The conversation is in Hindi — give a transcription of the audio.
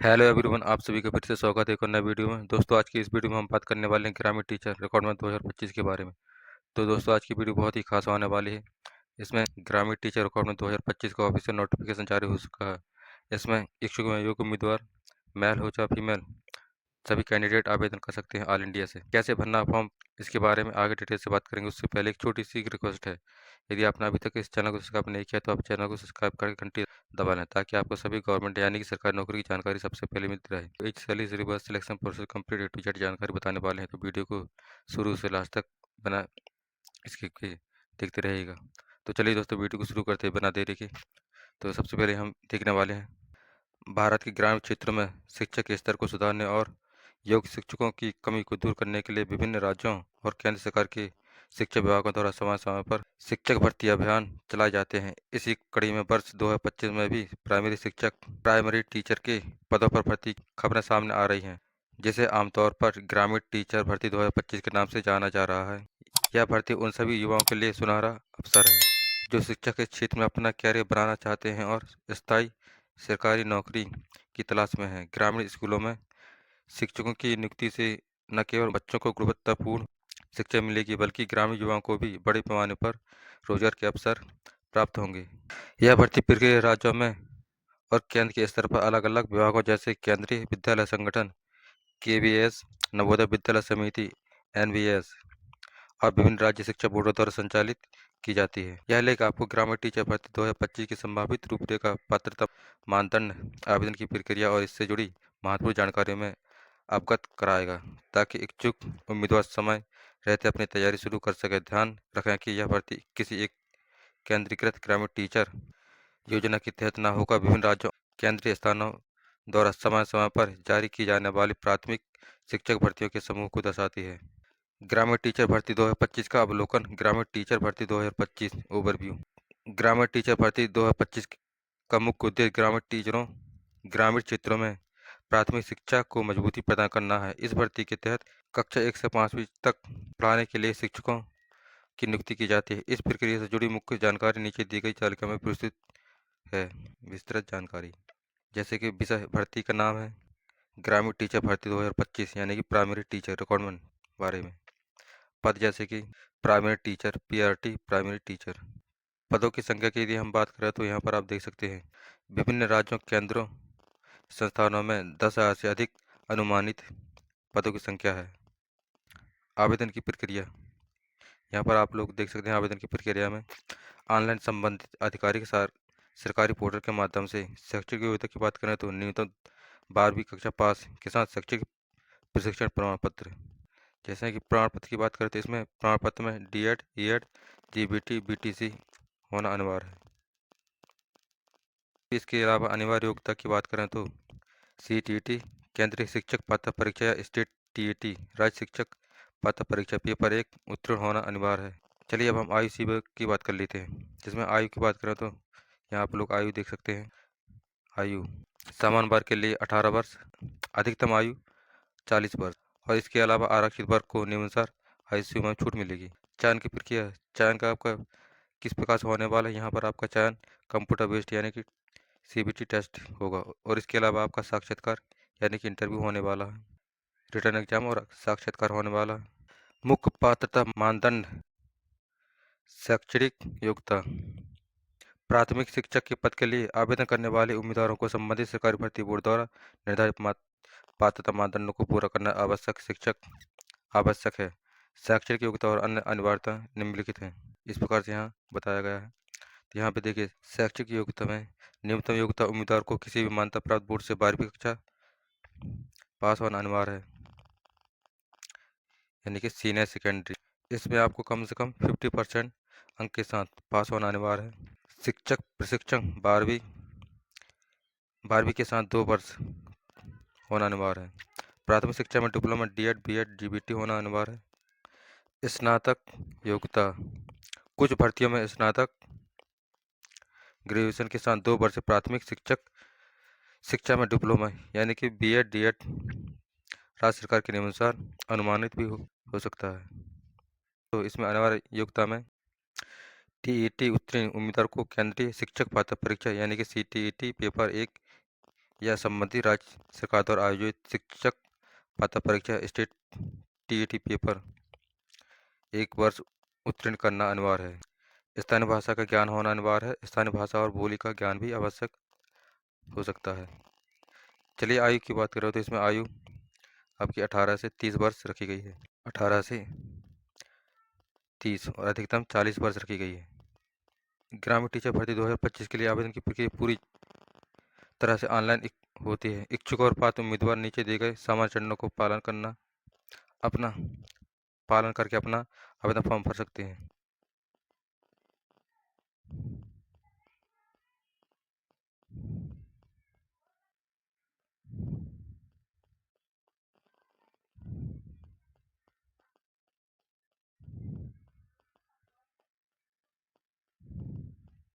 हेलो एवरीवन, आप सभी का फिर से स्वागत है एक और नए वीडियो में। दोस्तों, आज की इस वीडियो में हम बात करने वाले हैं ग्रामीण टीचर रिक्रूटमेंट 2025 के बारे में। तो दोस्तों, आज की वीडियो बहुत ही खास होने वाली है। इसमें ग्रामीण टीचर रिक्रूटमेंट 2025 का ऑफिशियल नोटिफिकेशन जारी हो चुका है। इसमें इच्छुक व योग्य उम्मीदवार, मेल हो चाहे फीमेल, सभी कैंडिडेट आवेदन कर सकते हैं ऑल इंडिया से। कैसे भरना फॉर्म, इसके बारे में आगे डिटेल से बात करेंगे। उससे पहले एक छोटी सी रिक्वेस्ट है, यदि आपने अभी तक इस चैनल को सब्सक्राइब नहीं किया तो आप चैनल को सब्सक्राइब करके घंटी दबा लें, ताकि आपको सभी गवर्नमेंट यानी कि सरकारी नौकरी की जानकारी सबसे पहले मिलती रहे। तो H salary reverse selection process complete A to Z जानकारी बताने वाले हैं, तो वीडियो को शुरू से लास्ट तक बना इसके देखते रहिएगा। तो चलिए दोस्तों, वीडियो को शुरू करते हैं बिना देरी के। तो सबसे पहले हम देखने वाले हैं भारत के ग्रामीण क्षेत्रों में शिक्षा के स्तर को सुधारने और योग्य शिक्षकों की कमी को दूर करने के लिए विभिन्न राज्यों और केंद्र सरकार के शिक्षा विभागों द्वारा समय समय पर शिक्षक भर्ती अभियान चलाए जाते हैं। इसी कड़ी में वर्ष 2025 में भी प्राइमरी टीचर के पदों पर भर्ती खबरें सामने आ रही हैं, जिसे आमतौर पर ग्रामीण टीचर भर्ती 2025 के नाम से जाना जा रहा है। यह भर्ती उन सभी युवाओं के लिए सुनहरा अवसर है जो शिक्षा के क्षेत्र में अपना कैरियर बनाना चाहते हैं और स्थायी सरकारी नौकरी की तलाश में हैं। ग्रामीण स्कूलों में शिक्षकों की नियुक्ति से न केवल बच्चों को गुणवत्तापूर्ण शिक्षा मिलेगी, बल्कि ग्रामीण युवाओं को भी बड़े पैमाने पर रोजगार के अवसर प्राप्त होंगे। यह भर्ती प्रक्रिया राज्यों में और केंद्र के स्तर पर अलग अलग विभागों जैसे केंद्रीय विद्यालय संगठन केवीएस, नवोदय विद्यालय समिति एनवीएस और विभिन्न राज्य शिक्षा बोर्डों द्वारा संचालित की जाती है। यह लेख आपको ग्रामीण टीचर भर्ती 2025 की संभावित रूपरेखा, पात्रता मानदंड, आवेदन की प्रक्रिया और इससे जुड़ी महत्वपूर्ण जानकारी में अवगत कराएगा, ताकि इच्छुक उम्मीदवार समय रहते अपनी तैयारी शुरू कर सके। ध्यान रखें कि यह भर्ती किसी एक केंद्रीकृत ग्रामीण टीचर योजना के तहत न होकर विभिन्न राज्यों केंद्रीय स्थानों द्वारा समय समय पर जारी की जाने वाली प्राथमिक शिक्षक भर्तियों के समूह को दर्शाती है। ग्रामीण टीचर भर्ती 2025 का अवलोकन। ग्रामीण टीचर भर्ती 2025 ओवरव्यू। ग्रामीण टीचर भर्ती 2025 का मुख्य उद्देश्य ग्रामीण टीचरों ग्रामीण क्षेत्रों में प्राथमिक शिक्षा को मजबूती प्रदान करना है। इस भर्ती के तहत कक्षा 1 से 5वीं तक पढ़ाने के लिए शिक्षकों की नियुक्ति की जाती है। इस प्रक्रिया से जुड़ी मुख्य जानकारी नीचे दी गई तालिका में प्रस्तुत है। विस्तृत जानकारी, जैसे कि विषय भर्ती का नाम है ग्रामीण टीचर भर्ती 2025 यानी कि प्राइमरी टीचर रिक्वायरमेंट बारे में। पद जैसे कि primary teacher, PRT, primary teacher. पदों की संख्या की यदि हम बात करें तो यहाँ पर आप देख सकते हैं विभिन्न राज्यों, केंद्रों, संस्थानों में 10,000 से अधिक अनुमानित पदों की संख्या है। आवेदन की प्रक्रिया, यहाँ पर आप लोग देख सकते हैं आवेदन की प्रक्रिया में ऑनलाइन संबंधित आधिकारिक सरकारी पोर्टल के माध्यम से। शैक्षिक योग्यता की बात करें तो न्यूनतम 12वीं कक्षा पास के साथ शैक्षिक प्रशिक्षण प्रमाण पत्र। जैसे कि प्रमाण पत्र की बात करें तो इसमें प्रमाण पत्र में डीएड, ईएड, जीबीटी, बीटीसी होना अनिवार्य है। इसके अलावा अनिवार्य योग्यता की बात करें तो सीटीईटी केंद्रीय शिक्षक पात्रता परीक्षा या स्टेट टीईटी राज्य शिक्षक पात्रता परीक्षा पेपर 1 उत्तीर्ण होना अनिवार्य है। चलिए अब हम आयु सीमा की बात कर लेते हैं। जिसमें आयु की बात करें तो यहाँ आप लोग आयु देख सकते हैं। आयु सामान्य वर्ग के लिए 18 वर्ष, अधिकतम आयु 40 वर्ष और इसके अलावा आरक्षित वर्ग को निम्नानुसार आयु सीमा में छूट मिलेगी। चयन की प्रक्रिया, चयन का आपका किस प्रकार से होने वाला है, यहाँ पर आपका चयन कंप्यूटर बेस्ड यानी कि सीबीटी टेस्ट होगा और इसके अलावा आपका साक्षात्कार यानी कि इंटरव्यू होने वाला है। रिटर्न एग्जाम और साक्षात्कार होने वाला है। मुख्य पात्रता मानदंड, शैक्षणिक योग्यता। प्राथमिक शिक्षक के पद के लिए आवेदन करने वाले उम्मीदवारों को संबंधित सरकारी भर्ती बोर्ड द्वारा निर्धारित पात्रता मानदंडों को पूरा करना आवश्यक है। शैक्षणिक योग्यता और अन्य अनिवार्यता निम्नलिखित हैं, इस प्रकार से यहाँ बताया गया है। तो यहाँ पे देखिए, शैक्षिक योग्यता में न्यूनतम योग्यता उम्मीदवार को किसी भी मान्यता प्राप्त बोर्ड से 12वीं कक्षा पास होना अनिवार्य है, यानी कि सीनियर सेकेंडरी। इसमें आपको कम से कम 50% अंक के साथ पास होना अनिवार्य है। शिक्षक प्रशिक्षण 12वीं के साथ 2 वर्ष होना अनिवार्य है। प्राथमिक शिक्षा में डिप्लोमा, डीएड, बीएड, जीबीटी होना अनिवार्य है। स्नातक योग्यता, कुछ भर्तियों में स्नातक ग्रेजुएशन के साथ 2 वर्ष प्राथमिक शिक्षा में डिप्लोमा यानी कि बीएड, डीएड राज्य सरकार के नियमानुसार अनुमानित भी हो सकता है। तो इसमें अनिवार्य योग्यता में टीईटी उत्तीर्ण उम्मीदवार को केंद्रीय शिक्षक पात्रता परीक्षा यानी कि सीटीईटी पेपर 1 या संबंधित राज्य सरकार द्वारा आयोजित शिक्षक पात्रता परीक्षा स्टेट टीईटी पेपर 1 वर्ष उत्तीर्ण करना अनिवार्य है। स्थानीय भाषा का ज्ञान होना अनिवार्य है। स्थानीय भाषा और बोली का ज्ञान भी आवश्यक हो सकता है। चलिए आयु की बात करें तो इसमें आयु आपकी 18 से 30 वर्ष रखी गई है। 18 से 30 और अधिकतम 40 वर्ष रखी गई है। ग्रामीण टीचर भर्ती 2025 के लिए आवेदन की प्रक्रिया पूरी तरह से ऑनलाइन होती है। इच्छुक और पात्र उम्मीदवार नीचे दिए गए सामान्य चरणों को अपना पालन करके अपना आवेदन फॉर्म भर सकते हैं।